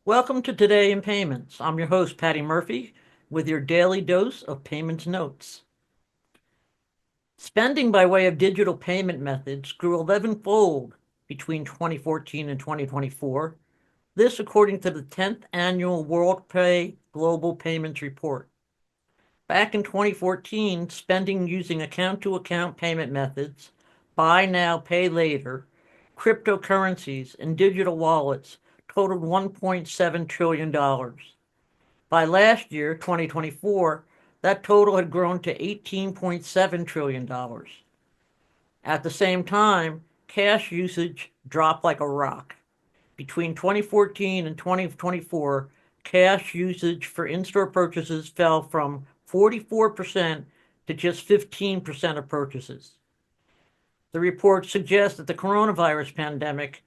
Welcome to Today in Payments. I'm your host, Patti Murphy, with your daily dose of payments notes. Spending by way of digital payment methods grew 11-fold between 2014 and 2024. This according to the 10th annual WorldPay Global Payments Report. Back in 2014, spending using account-to-account payment methods, buy now, pay later, cryptocurrencies, and digital wallets totaled $1.7 trillion. By last year, 2024, that total had grown to $18.7 trillion. At the same time, cash usage dropped like a rock. Between 2014 and 2024, cash usage for in-store purchases fell from 44% to just 15% of purchases. The report suggests that the coronavirus pandemic,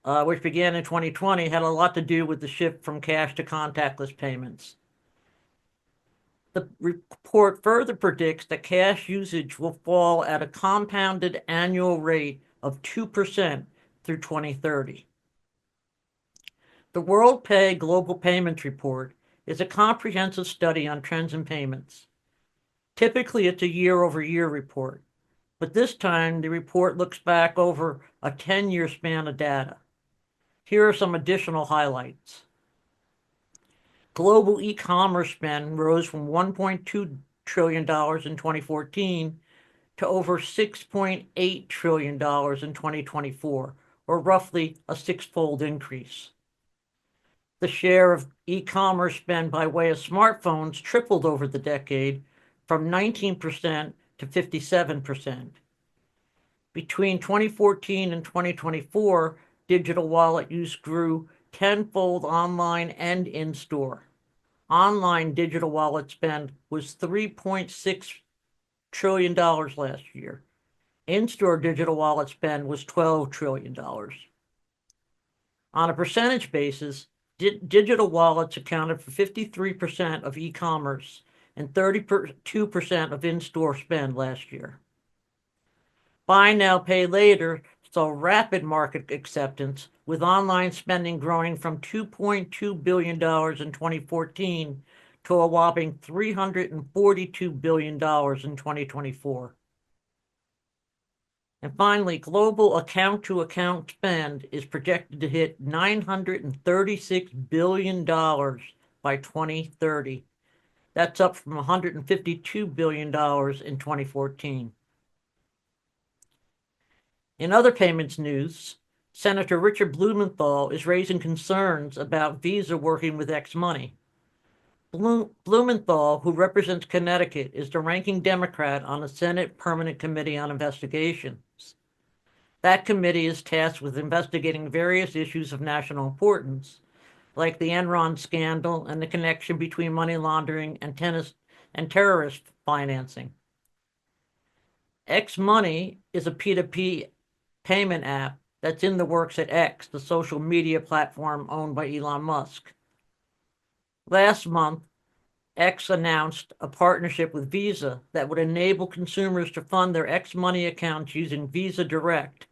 which began in 2020, had a lot to do with the shift from cash to contactless payments. The report further predicts that cash usage will fall at a compounded annual rate of 2% through 2030. The WorldPay Global Payments Report is a comprehensive study on trends in payments. Typically, it's a year-over-year report, but this time the report looks back over a 10-year span of data. Here are some additional highlights. Global e-commerce spend rose from $1.2 trillion in 2014 to over $6.8 trillion in 2024, or roughly a six-fold increase. The share of e-commerce spend by way of smartphones tripled over the decade from 19% to 57%. Between 2014 and 2024, digital wallet use grew tenfold online and in-store. Online digital wallet spend was $3.6 trillion last year. In-store digital wallet spend was $12 trillion. On a percentage basis, digital wallets accounted for 53% of e-commerce and 32% of in-store spend last year. Buy now, pay later saw rapid market acceptance, with online spending growing from $2.2 billion in 2014 to a whopping $342 billion in 2024. And finally, global account-to-account spend is projected to hit $936 billion by 2030. That's up from $152 billion in 2014. In other payments news, Senator Richard Blumenthal is raising concerns about Visa working with X Money. Blumenthal, who represents Connecticut, is the ranking Democrat on the Senate Permanent Committee on Investigations. That committee is tasked with investigating various issues of national importance, like the Enron scandal and the connection between money laundering and terrorist financing. X Money is a P2P payment app that's in the works at X, the social media platform owned by Elon Musk. Last month, X announced a partnership with Visa that would enable consumers to fund their X Money accounts using Visa Direct,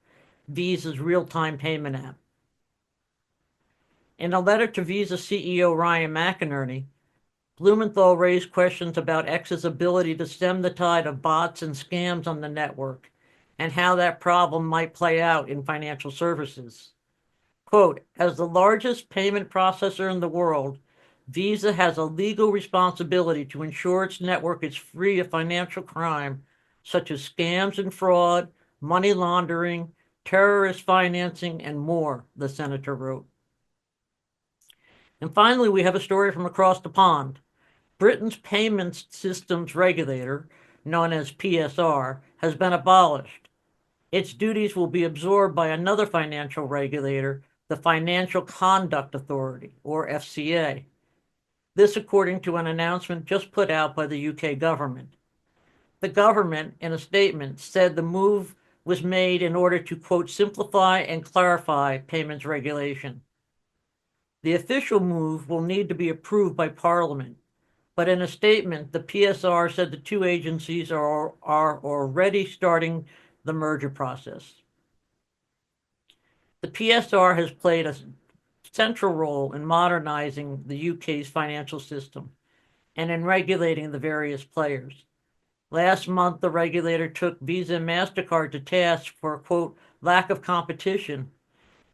Visa's real-time payment app. In a letter to Visa CEO Ryan McInerney, Blumenthal raised questions about X's ability to stem the tide of bots and scams on the network and how that problem might play out in financial services. Quote, as the largest payment processor in the world, Visa has a legal responsibility to ensure its network is free of financial crime, such as scams and fraud, money laundering, terrorist financing, and more, the senator wrote. And finally, we have a story from across the pond. Britain's payments systems regulator, known as PSR, has been abolished. Its duties will be absorbed by another financial regulator, the Financial Conduct Authority, or FCA. This according to an announcement just put out by the UK government. The government, in a statement, said the move was made in order to, quote, simplify and clarify payments regulation. The official move will need to be approved by Parliament, but in a statement, the PSR said the two agencies are already starting the merger process. The PSR has played a central role in modernizing the UK's financial system and in regulating the various players. Last month, the regulator took Visa and MasterCard to task for, quote, lack of competition,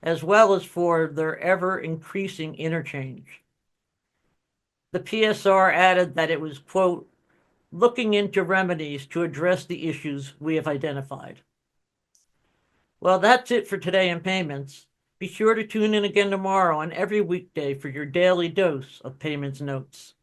as well as for their ever increasing interchange. The PSR added that it was, quote, looking into remedies to address the issues we have identified. Well, that's it for today in payments. Be sure to tune in again tomorrow and every weekday for your daily dose of payments notes.